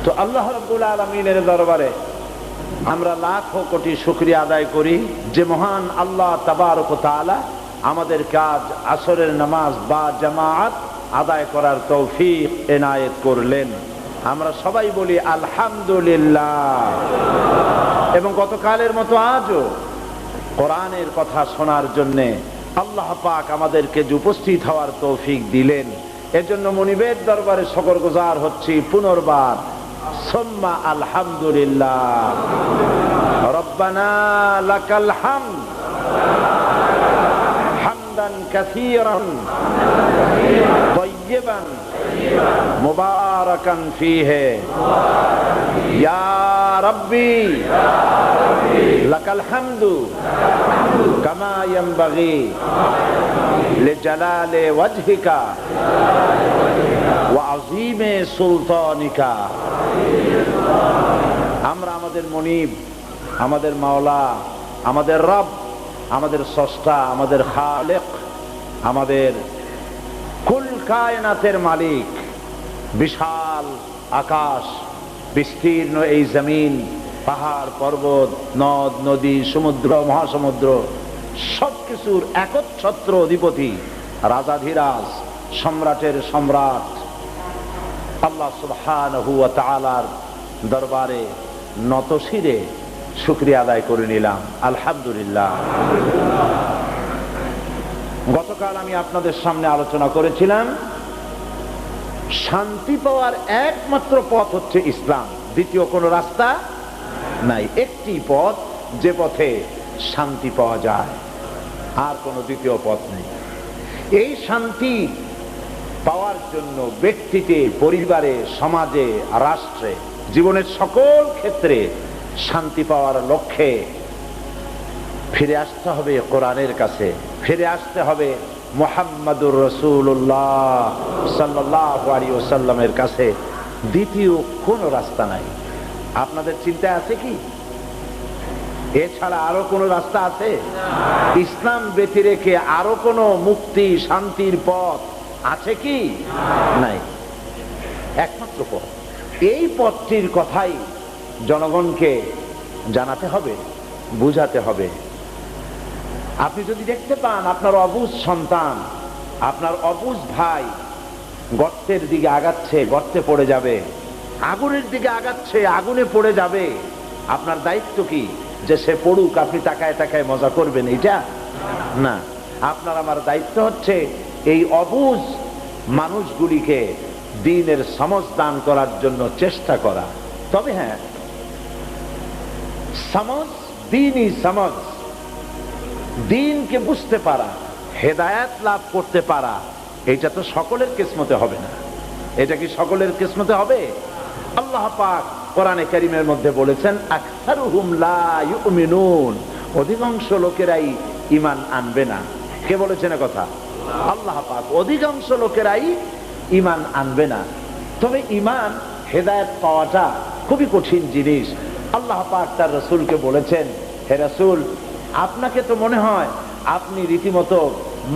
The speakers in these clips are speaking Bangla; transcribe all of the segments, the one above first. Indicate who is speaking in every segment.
Speaker 1: তো আল্লাহ রাব্বুল আলামিনের দরবারে আমরা লাখো কোটি শুকরিয়া আদায় করি যে মহান আল্লাহ তাবারক ওয়া তাআলা আমাদের কাজ আসরের নামাজ বা জামাআত আদায় করার তৌফিক এনায়েত করলেন। আমরা সবাই বলি আলহামদুলিল্লাহ। এবং গতকালের মতো আজও কোরআনের কথা শোনার জন্য আল্লাহ পাক আমাদেরকে যে উপস্থিত হওয়ার তৌফিক দিলেন, এজন্য মুনিবের দরবারে শুকরগুজার হচ্ছি পুনর্বার। সুম্মা আলহামদুলিল্লাহ। রব্বানা লাকাল হামদ হামদান কাসীরান তাইয়িবান মুবারাকান ফীহি ইয়া রাব্বি লাকাল হামদু কামা ইয়ানবাগি লিজালালি ওয়াজহিকা ওয়া আযীমি সুলতানিকা। আমরা আমাদের মুনিব, আমাদের মাওলা, আমাদের রব, আমাদের স্রষ্টা, আমাদের খালেক, আমাদের কুল কায়নাতের মালিক, বিশাল আকাশ, বিস্তীর্ণ এই জমিন, পাহাড় পর্বত, নদ নদী, সমুদ্র মহাসমুদ্র সবকিছুর একচ্ছত্র অধিপতি, রাজাধিরাজ, সম্রাটের সম্রাট আল্লাহ সুবহানাহু ওয়া তাআলার দরবারে নতশিরে শুকরিয়া আদায় করে নিলাম। আলহামদুলিল্লাহ। গতকাল আমি আপনাদের সামনে আলোচনা করেছিলাম শান্তি পাওয়ার একমাত্র পথ হচ্ছে ইসলাম, দ্বিতীয় কোনো রাস্তা নাই। একটি পথ, যে পথে শান্তি পাওয়া যায়, আর কোনো দ্বিতীয় পথ নেই। এই শান্তি পাওয়ার জন্য ব্যক্তিতে, পরিবারে, সমাজে, রাষ্ট্রে, জীবনের সকল ক্ষেত্রে শান্তি পাওয়ার লক্ষ্যে ফিরে আসতে হবে কোরআনের কাছে, ফিরে আসতে হবে মুহাম্মাদুর রাসূলুল্লাহ সাল্লাল্লাহু আলাইহি ওয়াসাল্লামের কাছে। দ্বিতীয় কোনো রাস্তা নাই। আপনাদের চিন্তা আছে কি এছাড়া আরো কোনো রাস্তা আছে? ইসলাম ব্যতি রেখে আরো কোনো মুক্তি শান্তির পথ আছে কি? নাই, একমাত্র পথ। এই পথটির কথাই জনগণকে জানাতে হবে, বুঝাতে হবে। আপনি যদি দেখতে পান আপনার অবুঝ সন্তান, আপনার অবুঝ ভাই গর্তের দিকে আগাচ্ছে, গর্তে পড়ে যাবে, আগুনের দিকে আগাচ্ছে, আগুনে পড়ে যাবে, আপনার দায়িত্ব কি যে সে পড়ুক, আপনি তাকায় তাকায় মজা করবেন? এটা না। আপনার আমার দায়িত্ব হচ্ছে এই অবুঝ মানুষগুলিকে দ্বীনের সমঝ দান করার জন্য চেষ্টা করা। তবে হ্যাঁ, সমঝ, দ্বীনি সমঝ, দ্বীনকে বুঝতে পারা, হেদায়েত লাভ করতে পারা, এটা তো সকলের কিসমতে হবে না। এটা কি সকলের কিসমতে হবে? আল্লাহ পাক কোরআনে কারীমের মধ্যে বলেছেন আকসারুহুম লা ইউমিনুন, অধিকাংশ লোকেরাই ঈমান আনবে না। কে বলেছেন এ কথা? আল্লাহ পাক। অধিকাংশ লোকেরাই ঈমান আনবে না। তবে ঈমান, হেদায়েত পাওয়াটা খুবই কঠিন জিনিস। আল্লাহ পাক তার রাসূলকে বলেছেন, হে রাসূল, আপনাকে তো মনে হয় আপনি রীতিমতো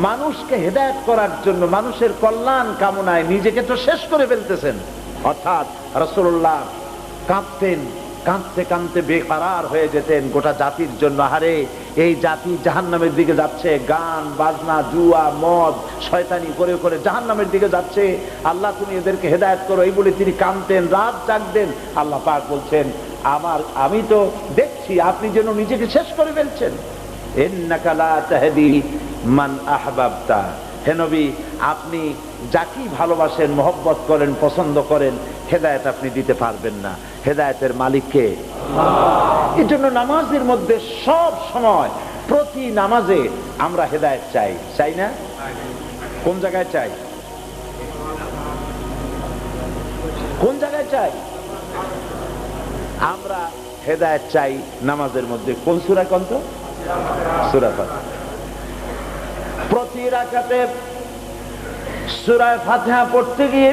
Speaker 1: মানুষকে হেদায়েত করার জন্য, মানুষের কল্যাণ কামনায় নিজেকে তো শেষ করে ফেলতেছেন। অর্থাৎ রাসূলুল্লাহ কাঁদতেন, কাঁদতে কাঁদতে বেকারার হয়ে যেতেন গোটা জাতির জন্য। হারে, এই জাতি জাহান্নামের দিকে যাচ্ছে, গান বাজনা, জুয়া, মদ, শয়তানি করে করে জাহান্নামের দিকে যাচ্ছে। আল্লাহ তুমি এদেরকে হেদায়েত করো, এই বলে তিনি কাঁদতেন, রাত জাগতেন। আল্লাহ পাক বলছেন, আমি তো দেখছি আপনি যেন নিজেকে শেষ করে ফেলছেন। ইন্নাকা লা তাহদি মান আহবাবতা, হে নবী, আপনি যাকেই ভালোবাসেন, মহব্বত করেন, পছন্দ করেন, হেদায়েত আপনি দিতে পারবেন না। হেদায়েতের মালিক কে? আল্লাহ। এই জন্য নামাজের মধ্যে সব সময়, প্রতি নামাজে আমরা হেদায়েত চাই, চাই না? কোন জায়গায় চাই? কোন জায়গায় চাই? আমরা হেদায়েত চাই নামাজের মধ্যে। কোন সূরা? কোন তো সূরা ফাতিহা। প্রতি রাকাতে সূরা ফাতিহা পড়তে গিয়ে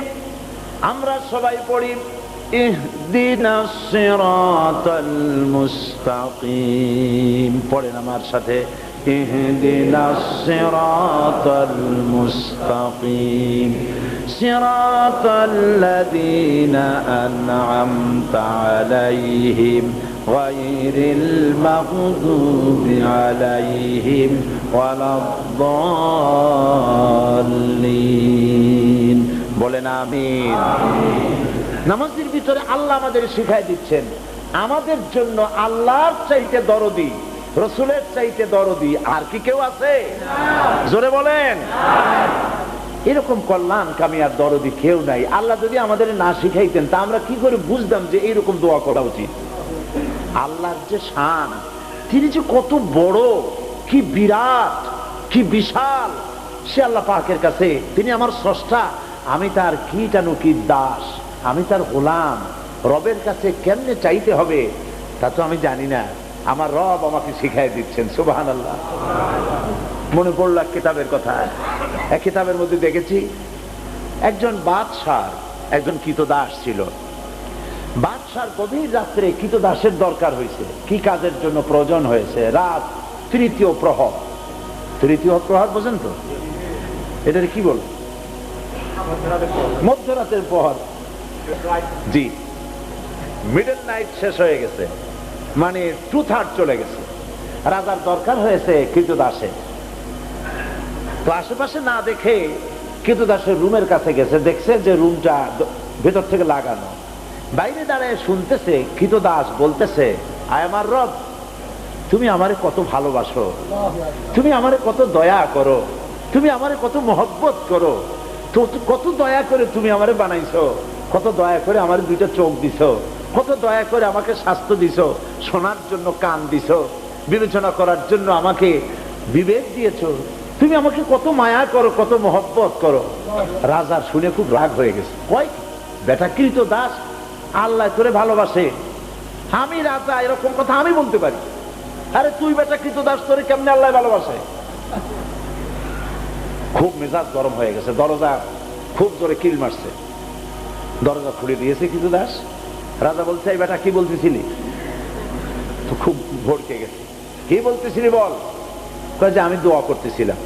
Speaker 1: আমরা সবাই পড়ি ইহদিনাস সিরাতাল মুস্তাকিম। পড়েন আমার সাথে, ইহদিনাস সিরাতাল মুস্তাকিম সিরাতাল্লাযীনা আন'আমতা আলাইহিম গায়রিল মাগদুবি আলাইহিম ওয়ালাদ-দাল্লিন। বলেন আমিন। নামাজের ভিতরে আল্লাহ আমাদের শিখাই দিচ্ছেন আমাদের জন্য আল্লাহর চাইতে দরদি, রসুলের চাইতে দরদি আর কি কেউ আছে? জোরে বলেন। এরকম কল্যাণ কামিয়ার দরদি কেউ নাই। আল্লাহ যদি আমাদের না শিখাইতেন তা আমরা কি করে বুঝতাম যে এইরকম দোয়া করা উচিত? আল্লাহর যে শান, তিনি যে কত বড়, কি বিরাট, কি বিশাল, সে আল্লাহ পাকের কাছে তিনি আমার স্রষ্টা, আমি তার কীটানুকি দাস, আমি তার গোলাম। রবের কাছে কেমনে চাইতে হবে তা তো আমি জানি না, আমার রব আমাকে শিখাই দিচ্ছেন। সুবহানাল্লাহ। মনে পড়ল এক কিতাবের কথা। এক কিতাবের মধ্যে দেখেছি একজন বাদশাহ একজন কৃতদাস ছিল। বাদশার গভীর রাত্রে কৃতদাসের দরকার হয়েছে, কি কাজের জন্য প্রয়োজন হয়েছে? রাত তৃতীয় প্রহর। তৃতীয় প্রহর বোঝেন তো? এটার কি বল? মধ্যরাতের প্রহর। জি, মিডল নাইট শেষ হয়ে গেছে, মানে 2/3 চলে গেছে। রাজার দরকার হয়েছে কৃতদাসের। তো আশেপাশে না দেখে কৃতদাসের রুমের কাছে গেছে, দেখছে যে রুমটা ভেতর থেকে লাগানো। বাইরে দাঁড়ায় শুনতেছে কৃতদাস বলতেছে, আয় আমার রব, তুমি আমারে কত ভালোবাসো, তুমি আমারে কত দয়া করো, তুমি আমারে কত মহব্বত করো, তো কত দয়া করে তুমি আমারে বানাইছো, কত দয়া করে আমার দুইটা চোখ দিছো, কত দয়া করে আমাকে স্বাস্থ্য দিছো, শোনার জন্য কান দিছো, বিবেচনা করার জন্য আমাকে বিবেক দিয়েছো, তুমি আমাকে কত মায়া করো, কত মহব্বত করো। রাজা শুনে খুব রাগ হয়ে গেছে। কয় বেটা কৃতদাস আল্লাহ তোরে ভালোবাসে, আমি রাজা এরকম কথা আমি বলতে পারি? আরে তুই বেটা কৃতদাস, তোরে কেমনে আল্লাহ ভালোবাসে? খুব মেজাজ গরম হয়ে গেছে। দরজা খুব জোরে কিল মারছে। দরজা খুলে দিয়েছে কৃতদাস। রাজা বলছে, এই বেটা কি বলতেছিলি? তো খুব ভড়কে গেছে। কি বলতেছিলি বল? কয় যে আমি দোয়া করতেছিলাম।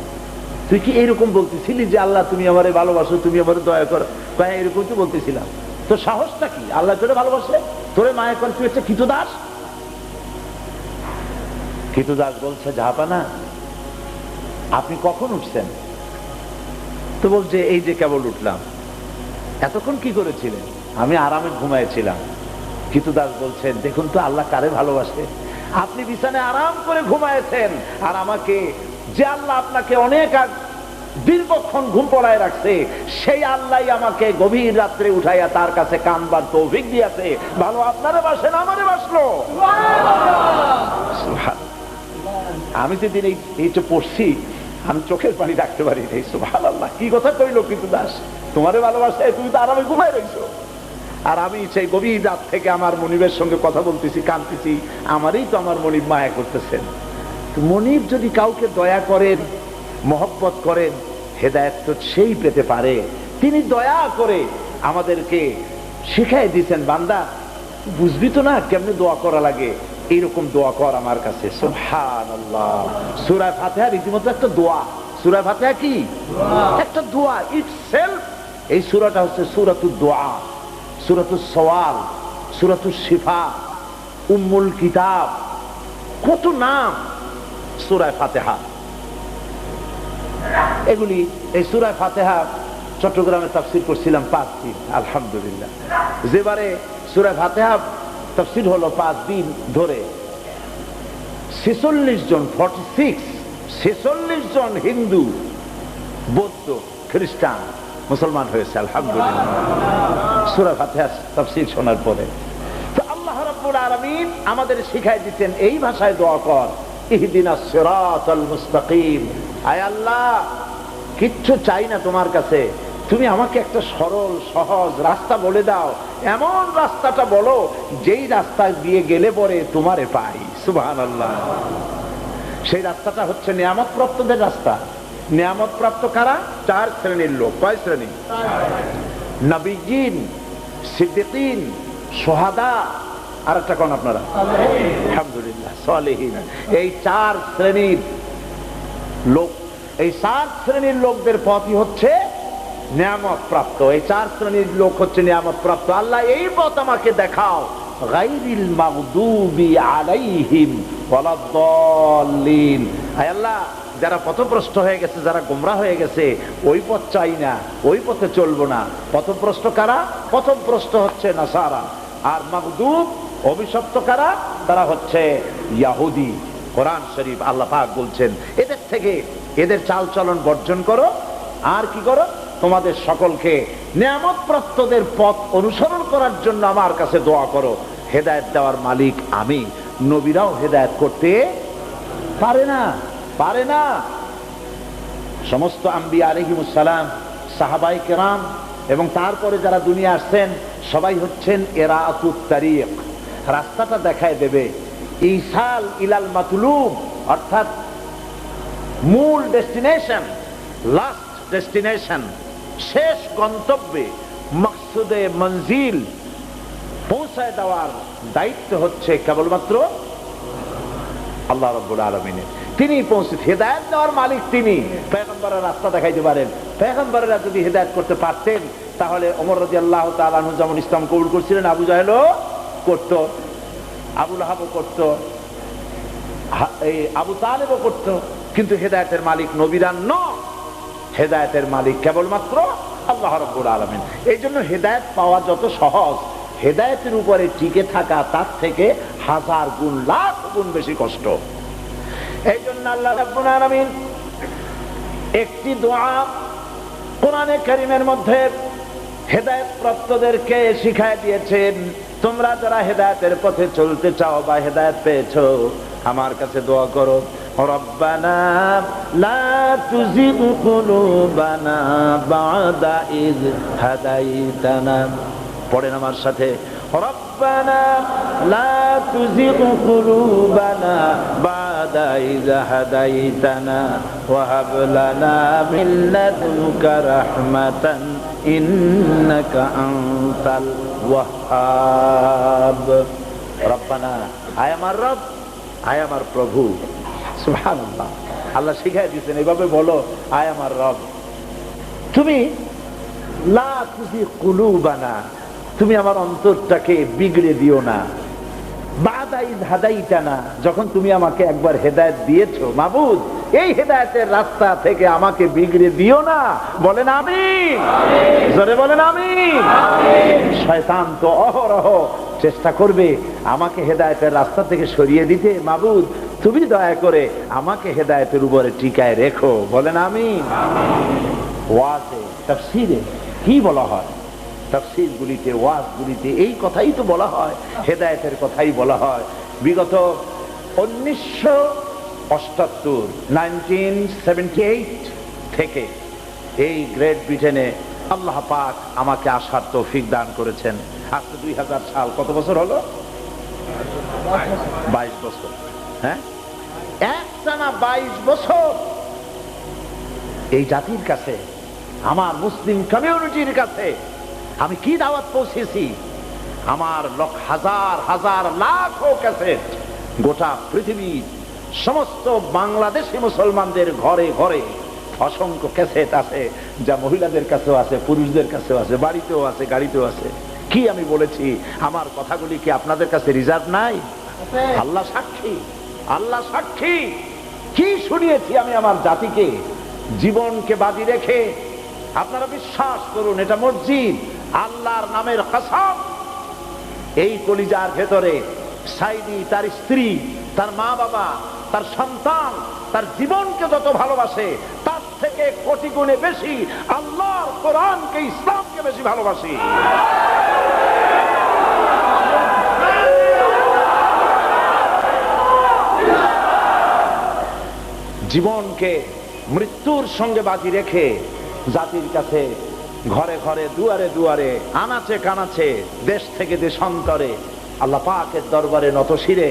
Speaker 1: তুই কি এইরকম বলতেছিলি যে আল্লাহ তুমি আমারে ভালোবাসো, তুমি আমারে দয়া করো? কয় এরকম তো বলতেছিলাম। তো সাহসটা কি? আল্লাহ তোরে ভালোবাসে, তোরে মায়া করে, তুই হচ্ছে কৃতদাস। কৃতদাস বলছে, জাহাপানা আপনি কখন উঠছেন? তো বলছে, এই যে কেবল উঠলাম। এতক্ষণ কি করেছিলেন? আমি আরামে ঘুমাইছিলাম। কৃতদাস বলছেন, দেখুন তো আল্লাহ কারে ভালোবাসে। আপনি বিছানায় আরাম করে ঘুমাইছেন, আর আমাকে যে আল্লাহ আপনাকে অনেক দীর্ঘক্ষণ ঘুম পড়ায় রাখছে, সেই আল্লাহ আমাকে গভীর রাত্রে উঠাইয়া তার কাছে কানবার তৌফিক দিয়েছে। ভালো আপনারে বাসেন, আমারে বাসলো। আমি তো দিন এইটা পড়ছি, আমি চোখের পানি রাখতে পারি নাই। সুবহানাল্লাহ, কি কথা কইলো কৃতদাস, তোমারে ভালোবাসে, তুমি তো আরামে ঘুমাই রইছো, আর আমি সেই গভীর রাত থেকে আমার মনিবের সঙ্গে কথা বলতেছি, কাঁদতেছি, আমারই তো আমার মনিব মায়া করতেছেন। মনিব যদি কাউকে দয়া করেন, মহব্বত করেন, হেদায়েত তো সেই পেতে পারে। তিনি দয়া করে আমাদেরকে শিখাই দিয়েছেন, বান্দা বুঝবি তো না কেমনে দোয়া করা লাগে, এইরকম দোয়া কর আমার কাছে। সুবহানাল্লাহ। সূরা ফাতিহা রীতিমতো একটা দোয়া। সূরা ফাতিহা কি? একটা দোয়া ইটসেলফ। এই সূরাটা হচ্ছে সূরাতুদ দোয়া, সূরাতুস সওয়াল, সূরাতুস শিফা, উম্মুল কিতাব, কত নাম সূরা ফাতিহা। এগুলি এই সূরা ফাতিহা চট্টগ্রামে তাফসীর করছিলাম 5 দিন, আলহামদুলিল্লাহ। যেবারে সূরা ফাতিহা তাফসীর হলো 5 দিন ধরে, 46 জন 46 জন হিন্দু, বৌদ্ধ, খ্রিস্টান, মুসলমান হয়েছে, আলহামদুলিল্লাহ, সূরা ফাতিহা তাফসীর শোনার পরে। তো আল্লাহ রাব্বুল আলামিন আমাদের শিখাই দিতেন এই ভাষায় দোয়া কর, ইহদিনাস সিরাতাল মুস্তাকিম। আয় আল্লাহ, কিচ্ছু চাই না তোমার কাছে, তুমি আমাকে একটা সরল সহজ রাস্তা বলে দাও, এমন রাস্তাটা বলো যেই রাস্তা দিয়ে গেলে পরে তোমারে পাই। সুবহানাল্লাহ। সেই রাস্তাটা হচ্ছে নিয়ামত প্রাপ্তদের রাস্তা। নিয়ামত প্রাপ্ত কারা? 4 শ্রেণীর লোক। কয় শ্রেণী? নবীন, সিদ্দিকিন, শুহাদা, আর একটা কোন আপনারা? আলহামদুলিল্লাহ, সালেহিন। এই 4 শ্রেণীর লোক। এই 4 শ্রেণীর লোকদের পথই হচ্ছে নিয়ামত প্রাপ্ত। এই 4 শ্রেণীর লোক হচ্ছে নিয়ামত প্রাপ্ত। আল্লাহ এই পথ আমাকে দেখাও, গায়রিল মাগদুবি আলাইহিম ওয়ালাদ-দাল্লিন। আয় আল্লাহ, যারা পথভ্রষ্ট হয়ে গেছে, যারা গোমরা হয়ে গেছে, ওই পথ চাই না, ওই পথে চলবো না। পথভ্রষ্ট কারা? পথভ্রষ্ট হচ্ছে নাসারা। আর মাগদুব অভিশপ্ত কারা? তারা হচ্ছে ইহুদি। কোরআন শরীফ আল্লাহ পাক বলছেন এদের থেকে, এদের চালচলন বর্জন করো। আর কি করো? তোমাদের সকলকে নিয়ামত প্রাপ্তদের পথ অনুসরণ করার জন্য আমার কাছে দোয়া করো। হেদায়েত দেওয়ার মালিক আমি। নবীরাও হেদায়েত করতে পারে না, পারে না। সমস্ত আম্বিয়া আলাইহিমুস সালাম, সাহাবায়ে কেরাম এবং তারপরে যারা দুনিয়া আসছেন সবাই হচ্ছেন ইরাআতুত তারিক, রাস্তাটা দেখায় দেবে। ইসাল ইলাল মাতলুব, অর্থাৎ মূল ডেস্টিনেশন, লাস্ট ডেস্টিনেশন, শেষ গন্তব্যে, মকসুদে মঞ্জিল পৌঁছায় দেওয়ার দায়িত্ব হচ্ছে কেবলমাত্র আল্লাহ রাব্বুল আলামিনের। তিনি পৌঁছে হেদায়েত দেওয়ার মালিক তিনি। পয়গম্বরের রাস্তা দেখাইতে পারেন। পয়গম্বরেরা যদি হেদায়েত করতে পারতেন তাহলে ওমর রাদিয়াল্লাহু তাআলা আনহু যেমন ইসলাম কবুল করছিলেন, আবু জাহেলও করত, আবু লাহাবও করত, এই আবু তালেবও করত। কিন্তু হেদায়েতের মালিক নবীরা নয়, হেদায়েতের মালিক কেবলমাত্র আল্লাহ রাব্বুল আলামিন। এই জন্য হেদায়েত পাওয়া যত সহজ, হেদায়েতের উপরে টিকে থাকা তার থেকে 1000 গুণ, লাখ গুণ বেশি কষ্ট। এই জন্য আল্লাহ রাব্বুল আলামিন একটি দোয়া কোরআনে কারীমের মধ্যে হেদায়েত প্রাপ্তদেরকে শিখায় দিয়েছেন। তোমরা যারা হেদায়েতের পথে চলতে চাও বা হেদায়েত পেয়েছো, আমার কাছে দোয়া করো, রব্বানা লা তুজিগ কুলুবানা বা'দা ইয হাদাইতানা। পড়েন আমার সাথে, রব্বানা লা তুজিগ কুলুবানা বা'দা ইয হাদাইতানা ওয়া হাব লানা মিন লাদুনকা রাহমাতান ইন্নাকা আনতাল ওয়াহ্হাব। রব্বানা, আয় আমার রব, আয় আমার প্রভু। সুবহানাল্লাহ, আল্লাহ শিখাই দিয়েছেন এভাবে বলো, আয় আমার রব, তুমি লা তুজিগ কুলুবানা, তুমি আমার অন্তরটাকে বিগড়ে দিও না। বা'দা ইয হাদাইতানা, যখন তুমি আমাকে একবার হেদায়েত দিয়েছো মাবুদ, এই হেদায়েতের রাস্তা থেকে আমাকে বিগড়ে দিও না। বলেন আমিন, জোরে বলেন আমিন। শয়তান তো অহরহ চেষ্টা করবে আমাকে হেদায়েতের রাস্তা থেকে সরিয়ে দিতে। মাবুদ, তুমি দয়া করে আমাকে হেদায়েতের উপরে টিকায় রেখো। বলেন আমিন। ওয়াজে, তাফসীরে কি বলা হয়? তাফসীরগুলিতে, ওয়াজগুলিতে এই কথাই তো বলা হয়, হেদায়েতের কথাই বলা হয়। বিগত 1978 থেকে এই গ্রেট ব্রিটেনে আল্লাহ পাক আমাকে আসার তৌফিক দান করেছেন। আজকে 2000 সাল, কত বছর হলো? 22 বছর। হ্যাঁ, একটানা 22 বছর এই জাতির কাছে, আমার মুসলিম কমিউনিটির কাছে আমি কি দাওয়াত পৌঁছেছি? আমার হাজার হাজার লাখো ক্যাসেট গোটা পৃথিবীর সমস্ত বাংলাদেশি মুসলমানদের ঘরে ঘরে অসংখ্য ক্যাসেট আছে, যা মহিলাদের কাছেও আছে, পুরুষদের কাছেও আছে, বাড়িতেও আছে, গাড়িতেও আছে। কি আমি বলেছি? আমার কথাগুলি কি আপনাদের কাছে রিজার্ভ নাই? আল্লাহ সাক্ষী, আল্লাহ সাক্ষী। কি শুনিয়েছি আমি আমার জাতিকে, জীবনকে বাজি রেখে। আপনারা বিশ্বাস করুন, এটা মসজিদ, আল্লাহর নামের কসম। এই কলিজার ভেতরে সাইদি তার স্ত্রী, তার মা বাবা, তার সন্তান, তার জীবনকে যত ভালোবাসে তার থেকে কোটি গুণে বেশি আল্লাহর কোরআনকে, ইসলামকে বেশি ভালোবাসি। জীবনকে মৃত্যুর সঙ্গে বাজি রেখে জাতির কাছে ঘরে ঘরে, দুয়ারে দুয়ারে, আনাচে কানাচে, দেশ থেকে দেশান্তরে আল্লাহ পাকের দরবারে নতশিরে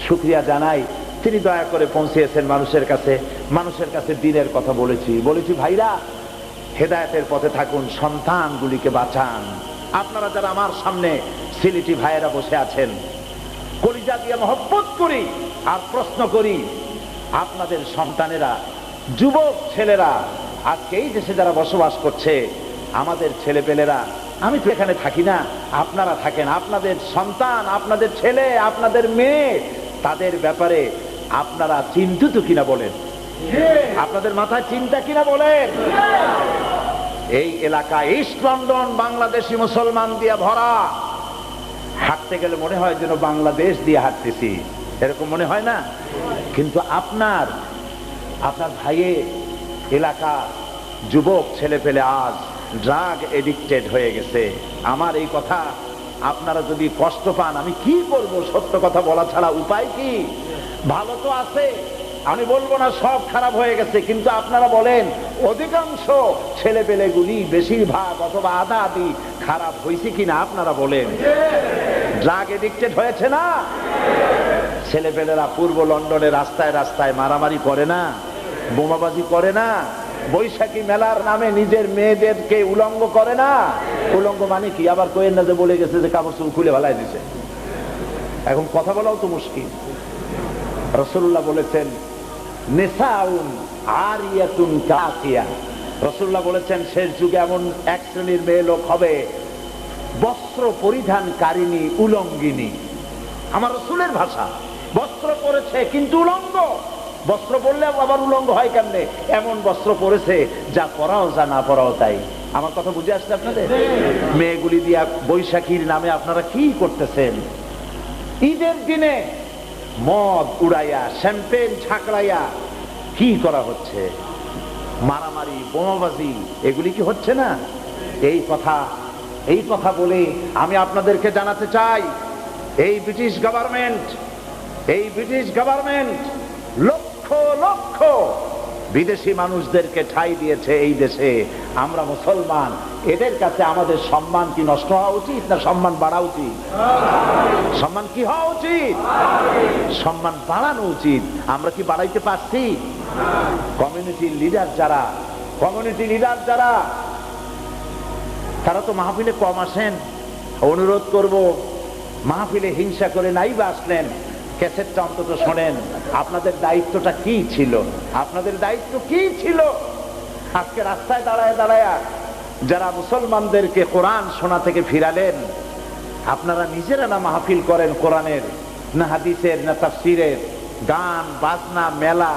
Speaker 1: শুকরিয়া জানাই। তিনি দয়া করে পৌঁছিয়েছেন মানুষের কাছে। মানুষের কাছে দ্বীনের কথা বলেছি ভাইরা, হেদায়েতের পথে থাকুন, সন্তানগুলিকে বাঁচান। আপনারা যারা আমার সামনে সিলেটি ভাইয়েরা বসে আছেন, কলিজা দিয়ে মহব্বত করি আর প্রশ্ন করি, আপনাদের সন্তানেরা যুবক ছেলেরা আজকে এই দেশে যারা বসবাস করছে, আমাদের ছেলেপেলেরা, আমি তো এখানে থাকি না, আপনারা থাকেন, আপনাদের সন্তান, আপনাদের ছেলে, আপনাদের মেয়ে, তাদের ব্যাপারে আপনারা চিন্তিত কিনা বলেন? আপনাদের মাথায় চিন্তা কিনা বলেন? এই এলাকা ইস্ট লন্ডন বাংলাদেশি মুসলমান দিয়ে ভরা। হাঁটতে গেলে মনে হয় যেন বাংলাদেশ দিয়ে হাঁটতেছি, এরকম মনে হয় না? কিন্তু আপনার ভাইয়ে এলাকা যুবক ছেলে পেলে আজ ড্রাগ এডিক্টেড হয়ে গেছে। আমার এই কথা আপনারা যদি কষ্ট পান, আমি কি করব? সত্য কথা বলা ছাড়া উপায় কি? ভালো তো আছে, আমি বলবো না সব খারাপ হয়ে গেছে, কিন্তু আপনারা বলেন অধিকাংশ ছেলে পেলেগুলি, বেশিরভাগ অথবা আধা আধি খারাপ হয়েছে কিনা আপনারা বলেন? ড্রাগ এডিক্টেড হয়েছে না? ছেলেপেলেরা পূর্ব লন্ডনে রাস্তায় রাস্তায় মারামারি করে না, বোমাবাজি করে না, বৈশাখী মেলার নামে নিজের মেয়েদেরকে উলঙ্গ করে না। উলঙ্গ মানে কি? আবার কোয়েন না যে বলে গেছে যে কাপড় চুল খুলে ভালাই দিছে, এখন কথা বলাও তো মুশকিল। রাসূলুল্লাহ বলেছেন নিসাউন আরিয়াতুন কাসিয়া। রাসূলুল্লাহ বলেছেন শেষ যুগে এমন এক শ্রেণীর মেয়ে লোক হবে, বস্ত্র পরিধানকারিণী, উলঙ্গিনী। আমার রাসূলের ভাষা, বস্ত্র পরেছে কিন্তু উলঙ্গ। বস্ত্র পরলে আবার উলঙ্গ হয় কেমনে? এমন বস্ত্র পরেছে যা পরাও যা না পরাও তাই। আমার কথা বুঝে আসছে আপনাদের? মেয়েগুলি দিয়া বৈশাখীর নামে আপনারা কি করতেছেন? ঈদের দিনে মদ উড়াইয়া, শ্যাম্পেন ছাকড়াইয়া কি করা হচ্ছে? মারামারি, বোমাবাজি, এগুলি কি হচ্ছে না? এই কথা বলে আমি আপনাদেরকে জানাতে চাই, এই ব্রিটিশ গভর্নমেন্ট লক্ষ লক্ষ বিদেশি মানুষদেরকে ঠাঁই দিয়েছে এই দেশে। আমরা মুসলমান, এদের কাছে আমাদের সম্মান কি নষ্ট হওয়া উচিত না সম্মান বাড়া উচিত? সম্মান কি হওয়া উচিত? সম্মান বাড়ানো উচিত। আমরা কি বাড়াইতে পারছি? কমিউনিটি লিডার যারা তারা তো মাহফিলে কম আসেন। অনুরোধ করব, মাহফিলে হিংসা করে নাই বা আসলেন, ক্যাসেটটা অন্তত শোনেন। আপনাদের দায়িত্বটা কি ছিল? আপনাদের দায়িত্ব কি ছিল? আজকে রাস্তায় দাঁড়ায় দাঁড়ায় যারা মুসলমানদেরকে কোরআন শোনা থেকে ফিরালেন, আপনারা নিজেরা না মাহফিল করেন কোরআনের, না হাদিসের, না তাফসিরের, গান বাজনা মেলা,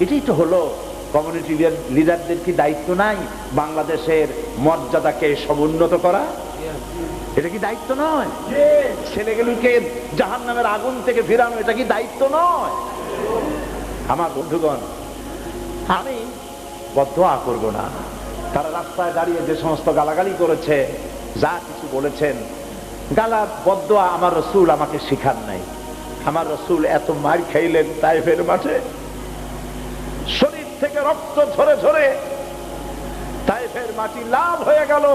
Speaker 1: এটাই তো হলো। কমিউনিটি লিডারদের কি দায়িত্ব নাই বাংলাদেশের মর্যাদাকে সমুন্নত করা? এটা কি দায়িত্ব নয়? ছেলেগুলিকে জাহান্নামের আগুন থেকে ফিরানো, এটা কি দায়িত্ব নয়? আমার বন্ধুগণ, আমি বদদোয়া করব না। তারা রাস্তায় দাঁড়িয়ে যে সমস্ত গালাগালি করেছে, যা কিছু বলেছেন, গালা বদদোয়া আমার রাসূল আমাকে শিখান নাই। আমার রাসূল এত মার খাইলেন তায়েফের মাঠে, শরীর থেকে রক্ত ঝরে ঝরে তায়েফের মাটি লাল হয়ে গেল।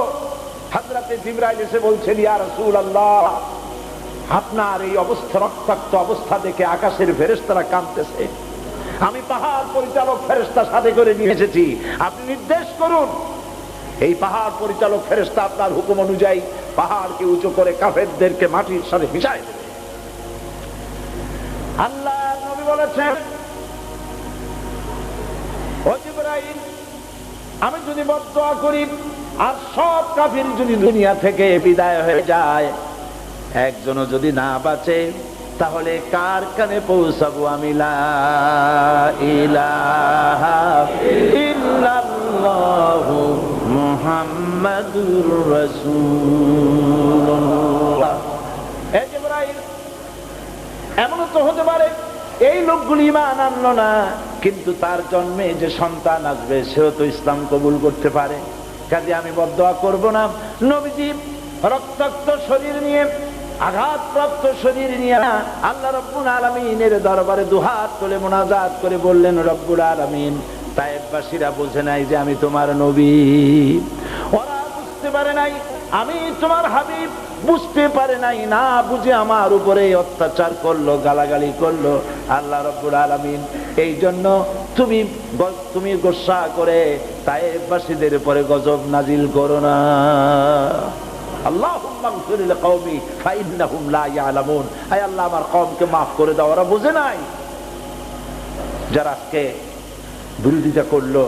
Speaker 1: হযরতে জিবরাইল এসে বলছেন, ইয়া রাসূলুল্লাহ, আপনার এই অবস্থা, রক্তাক্ত অবস্থা দেখে আকাশের ফেরেশতারা কাঁদতেছে। আমি পাহাড় পরিচালক ফেরেশতা সাথে করে নিয়ে এসেছি, আপনি নির্দেশ করুন। এই পাহাড় পরিচালক ফেরেশতা আপনার হুকুম অনুযায়ী পাহাড়কে উঁচু করে কাফেরদেরকে মাটির সাথে মিশায় দেবে। আল্লাহ নবী বলেছেন, ও জিবরাইল, আমি যদি বদদোয়া করি আর সব কাফির যদি দুনিয়া থেকে বিদায় হয়ে যায়, একজনও যদি না বাঁচে, তাহলে কার কানে পৌঁছাবো আমি? লা ইলাহা ইল্লাল্লাহু মুহাম্মাদুর রাসূলুল্লাহ। এই জিবরাইল, এমনও তো হতে পারে এই লোকগুলি ঈমান আনলো না, কিন্তু তার জন্মে যে সন্তান আসবে সেও তো ইসলাম কবুল করতে পারে। কাজে আমি বদদোয়া করব না। নবীজি রক্তাক্ত শরীর নিয়ে, আঘাতপ্রাপ্ত শরীর নিয়ে আল্লাহ রাব্বুল আলামিনের দরবারে দুহাত তুলে মুনাজাত করে বললেন, রব্বুল আলামিন, তায়েফবাসীরা বুঝে নাই যে আমি তোমার নবী, ওরা বুঝতে পারে নাই আমি তোমার হাবিব, বুঝতে পারে নাই, না বুঝে আমার উপরে অত্যাচার করলো, গালাগালি করলো। আল্লাহ রাব্বুল আলামিন এই জন্য তুমি গোসা করে তায়েফবাসীদের উপরে গজব নাজিল করো না। আল্লাহুম্মা গফির লিকওমি ফাইন্নাহুম লা ইয়ালামুন। আয় আল্লাহ, আমার কওমকে মাফ করে দাও, ওরা বুঝে নাই। যারা আজকে বিরোধিতা করলো,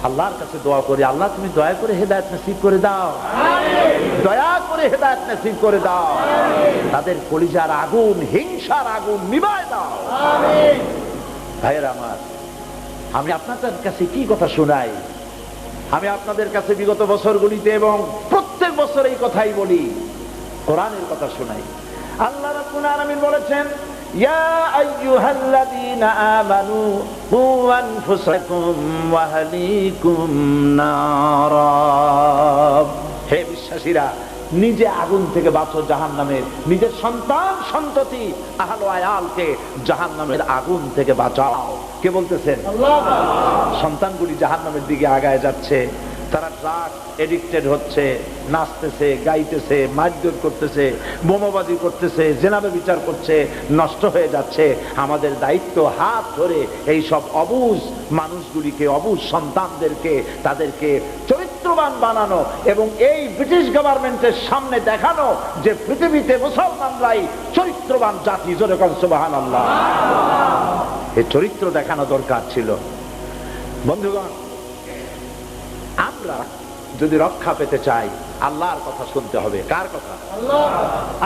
Speaker 1: আল্লাহর কাছে দোয়া করি, আল্লাহ তুমি দয়া করে হেদায়েত নসিব করে দাও, দয়া করে হেদায়েত নসিব করে দাও, তাদের কলিজার আগুন, হিংসার আগুন নিভায় দাও। ভাইয়েরা আমার, আমি আপনাদের কাছে কি কথা শোনাই? আমি আপনাদের কাছে বিগত বছরগুলিতে এবং প্রত্যেক বছর এই কথাই বলি, কোরআনের কথা শোনাই। আল্লাহ রাব্বুল আলামিন বলেছেন, ইয়া আইয়ুহাল্লাযীনা আমানু কু আনফুসাকুম ওয়া আহলিকুম নারা। হে বিশ্বাসীরা, নিজে আগুন থেকে বাঁচো জাহান্নামের, নিজের সন্তান সন্ততি আহলে আয়ালকে জাহান্নামের আগুন থেকে বাঁচাও। কে বলতেছেন? আল্লাহ। সন্তানগুলি জাহান্নামের দিকে আগায় যাচ্ছে, তারা ড্রাগ এডিক্টেড হচ্ছে, নাচতেছে, গাইতেছে, মারধর করতেছে, বোমাবাজি করতেছে, জেনাবে বিচার করছে, নষ্ট হয়ে যাচ্ছে। আমাদের দায়িত্ব হাত ধরে এই সব অবুঝ মানুষগুলিকে, অবুঝ সন্তানদেরকে, তাদেরকে চরিত্রবান বানানো এবং এই ব্রিটিশ গভর্নমেন্টের সামনে দেখানো যে পৃথিবীতে মুসলমানরাই চরিত্রবান জাতি। জোরে বলেন সুবহানাল্লাহ। এই চরিত্র দেখানো দরকার ছিল। বন্ধুগণ, আমরা যদি রক্ষা পেতে চাই, আল্লাহর কথা শুনতে হবে। কার কথা? আল্লাহ।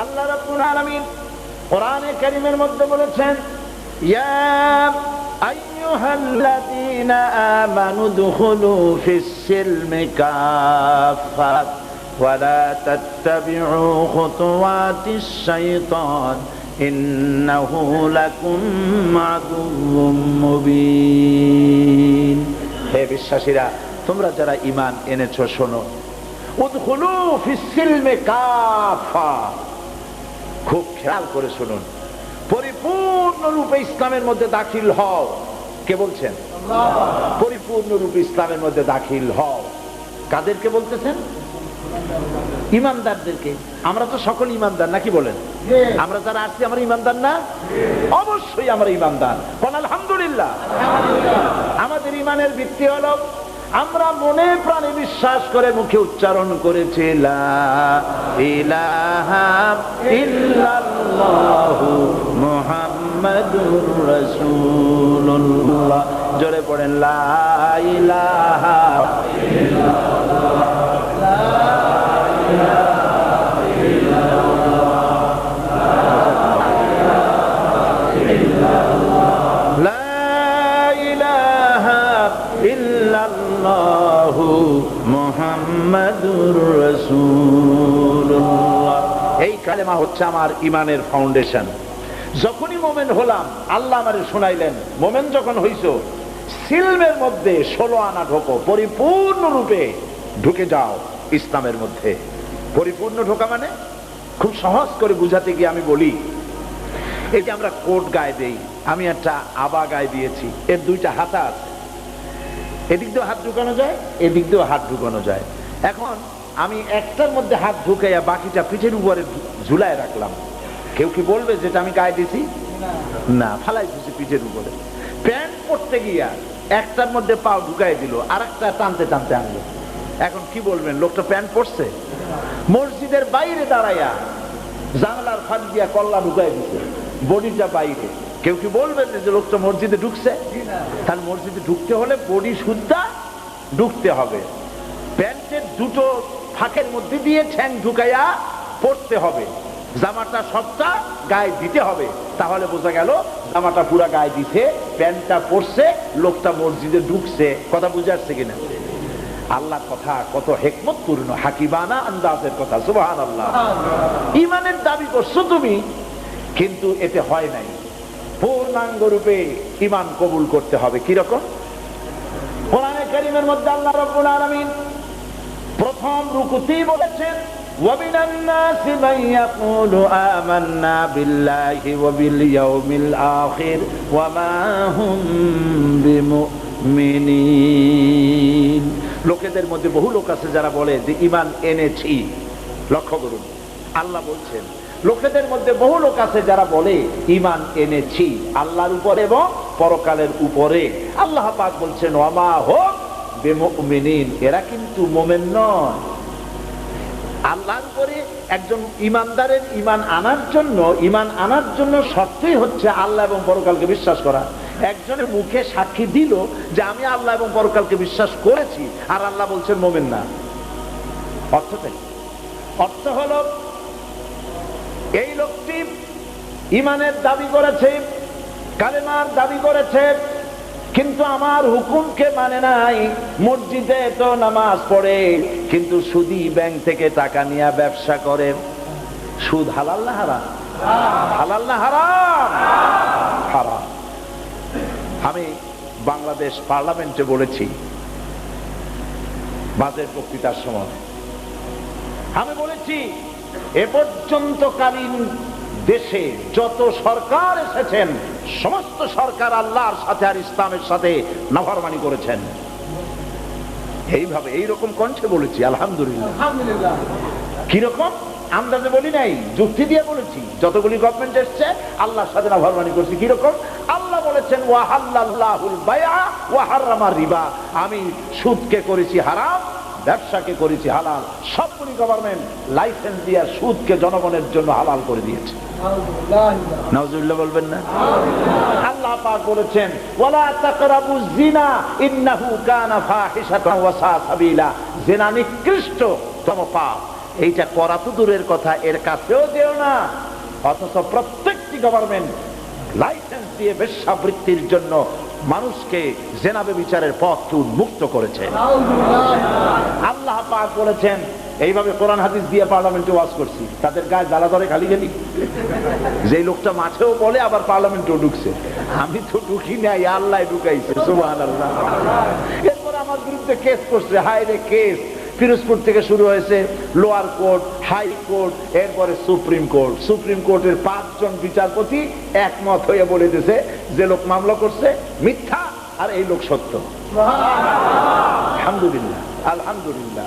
Speaker 1: আল্লাহ রাব্বুল আলামিন কোরআনে কারীমের মধ্যে বলেছেন, ইয়া আইয়ুহাল্লাযীনা আমানু দুখুলু ফিস-সিলমি কাফা ওয়া লা তাত্তাবিউ খুতুওয়াতিশ শাইতান ইন্নাহু লাকুম আদুউম মুবিন। হে বিশ্বাসীরা, তোমরা যারা ঈমান এনেছো, শোনো, উদখুলু ফিস-সিলমি কাফা, খুব খেয়াল করে শুনুন, পরিপূর্ণরূপে ইসলামের মধ্যে দাখিল হও। কে বলছেন? আল্লাহ। পরিপূর্ণরূপে ইসলামের মধ্যে দাখিল হও। কাদেরকে বলতেছেন? ঈমানদারদেরকে। আমরা তো সকল ঈমানদার, নাকি বলেন? আমরা যারা আসছি, আমরা ঈমানদার না? অবশ্যই আমরা ঈমানদার। বল আলহামদুলিল্লাহ। আমাদের ঈমানের ভিত্তি হলো, আমরা মনে প্রাণে বিশ্বাস করে মুখে উচ্চারণ করেছি, লা ইলাহা ইল্লাল্লাহু মুহাম্মাদুর রাসূলুল্লাহ। জোরে পড়েন, লা ইলাহা ইল্লাল্লাহ, লা ইলাহা ইল্লাল্লাহ, লা ইলাহা ইল্লাল্লাহু মুহাম্মাদুর রাসূলুল্লাহ। এই কালেমা হচ্ছে আমার ঈমানের ফাউন্ডেশন। যখনই মোমেন হলাম, আল্লাহ আমারে শোনাইলেন, মোমেন যখন হইছো, সিলমের মধ্যে 16 আনা ঢোকো, পরিপূর্ণ রূপে ঢুকে যাও ইসলামের মধ্যে। পরিপূর্ণ ঢোকা মানে, খুব সহজ করে বুঝাতে গিয়ে আমি বলি, এই যে আমরা কোট গায়ে দেই, আমি একটা আবা গায়ে দিয়েছি, এর দুইটা হাতা আছে, এদিক দিয়েও হাত ঢুকানো যায়, এদিক দিয়েও হাত ঢুকানো যায়। এখন আমি একটার মধ্যে হাত ঢুকাইয়া বাকিটা পিঠের উপরে ঝুলায় রাখলাম। কেউ কি বলবে যেটা আমি গায়ে দিছি? না, ফালাই দিছি পিঠের উপরে। প্যান্ট পরতে গিয়া একটার মধ্যে পাও ঢুকাই দিল, আর একটা টানতে টানতে আনলো। এখন কি বলবেন? লোকটা প্যান্ট পরছে? মসজিদের বাইরে দাঁড়াইয়া জানালার ফাঁক দিয়া কল্লা ঢুকাই দিছে, বডিটা বাইরে। কেউ কি বলবেন যে লোকটা মসজিদে ঢুকছে? তাহলে মসজিদে ঢুকতে হলে বডি সুদ্ধা ঢুকতে হবে, প্যান্টের দুটো ফাঁকের মধ্যে দিয়ে ঠ্যাং ঢুকাইয়া পড়তে হবে, জামাটা সবটা গায়ে দিতে হবে। তাহলে বোঝা গেল জামাটা পুরা গায়ে দিছে, প্যান্টটা পরছে, লোকটা মসজিদে ঢুকছে। কথা বুঝে আসছে কিনা? আল্লাহর কথা কত হিকমতপূর্ণ, হাকিমানা আন্দাজের কথা। সুবহানাল্লাহ। ঈমানের দাবি করছো তুমি, কিন্তু এতে হয় নাই। পূর্ণাঙ্গ রূপে ঈমান কবুল করতে হবে। কি রকম? কোরআনে কারীমের মধ্যে আল্লাহ রাব্বুল আলামিন প্রথম রুকুতেই বলেছেন, وَمِنَ النَّاسِ مَن يَقُولُ آمَنَّا بِاللَّهِ وَبِالْيَوْمِ الْآخِرِ وَمَا هُمْ بِمُؤْمِنِينَ। লোকেদের মধ্যে বহু লোক আছে যারা বলে যে ঈমান এনেছি। লক্ষ্য করুন, আল্লাহ বলছেন লোকেদের মধ্যে বহু লোক আছে যারা বলে ঈমান এনেছি আল্লাহর উপরে এবং পরকালের উপরে। আল্লাহ পাক বলছেন, ওয়ামা হুম বিমুমিনিন, এরা কিন্তু মুমিন নয়। আল্লাহর উপরে একজন ঈমানদারের ঈমান আনার জন্য শর্তই হচ্ছে আল্লাহ এবং পরকালকে বিশ্বাস করা। একজনের মুখে সাক্ষী দিল যে আমি আল্লাহ এবং পরকালকে বিশ্বাস করেছি, আর আল্লাহ বলছেন মুমিন না। অর্থটা কি? অর্থ হলো এই লোকটি ঈমানের দাবি করেছে, কালেমার দাবি করেছে, কিন্তু আমার হুকুমকে মানে নাই। মসজিদে তো নামাজ পড়ে, কিন্তু সুদী ব্যাংক থেকে টাকা নিয়ে ব্যবসা করে। সুদ হালাল না হারাম? হালাল না হারাম? হারাম। আমি বাংলাদেশ পার্লামেন্টে বলেছি বাজেট বক্তৃতার সময়, আমি বলেছি এ পর্যন্তকালীন দেশে যত সরকার এসেছেন সমস্ত সরকার আল্লাহর সাথে আর ইসলামের সাথে নাফরমানি করেছেন। এইভাবে এইরকম কণ্ঠে বলেছি। আলহামদুলিল্লাহ। কিরকম আন্দাজে বলি নাই, যুক্তি দিয়ে বলেছি। যতগুলি গভর্নমেন্ট এসছে আল্লাহর সাথে নাফরমানি করছে। কিরকম? আল্লাহ বলেছেন ওয়াহাল্লাল্লাহুল বাইআ ওয়া হারামার রিবা, আমি সুদকে করেছি হারাম, ব্যবসাকে করেছি হালাল। সবগুলি গভর্নমেন্ট লাইসেন্স দিয়ে সুদকে জনগণের জন্য হালাল করে দিয়েছে। নাউজুবিল্লাহ বলবেন না? আল্লাহ পাক বলেছেন ওয়ালা তাকরাবুজ জিনা ইন্নাহু কানা ফাহিশাতান ওয়া সাআ সাবিলা, জিনা নিকৃষ্টতম পাপ। এইটা করা তো দূরের কথা, এর কাছেও যেও না। অথচ প্রত্যেকটি গভর্নমেন্ট লাইসেন্স দিয়ে বেশ্যাবৃত্তির জন্য মানুষকে জিনা ব্যভিচারের পথ উন্মুক্ত করেছে। আল্লাহ পাক বলেছেন, এইভাবে কোরআন হাদিস দিয়ে পার্লামেন্টে ওয়াজ করছি, তাদের গায়ে জ্বালা ধরে খালি গেলি। যে লোকটা মাঠেও বলে আবার পার্লামেন্টেও ঢুকছে। আমি তো ঢুকি নাই, আল্লাহ ঢুকাইছে। সুবহানাল্লাহ। এরপর আমার বিরুদ্ধে কেস করছে। হায় রে কেস! পিরোজপুর থেকে শুরু হয়েছে, লোয়ার কোর্ট, হাই কোর্ট, এরপরে সুপ্রিম কোর্ট। সুপ্রিম কোর্টের 5 জন বিচারপতি একমত হয়ে বলে দিয়েছে যে লোক মামলা করছে মিথ্যা আর এই লোক সত্য। আলহামদুলিল্লাহ, আলহামদুলিল্লাহ।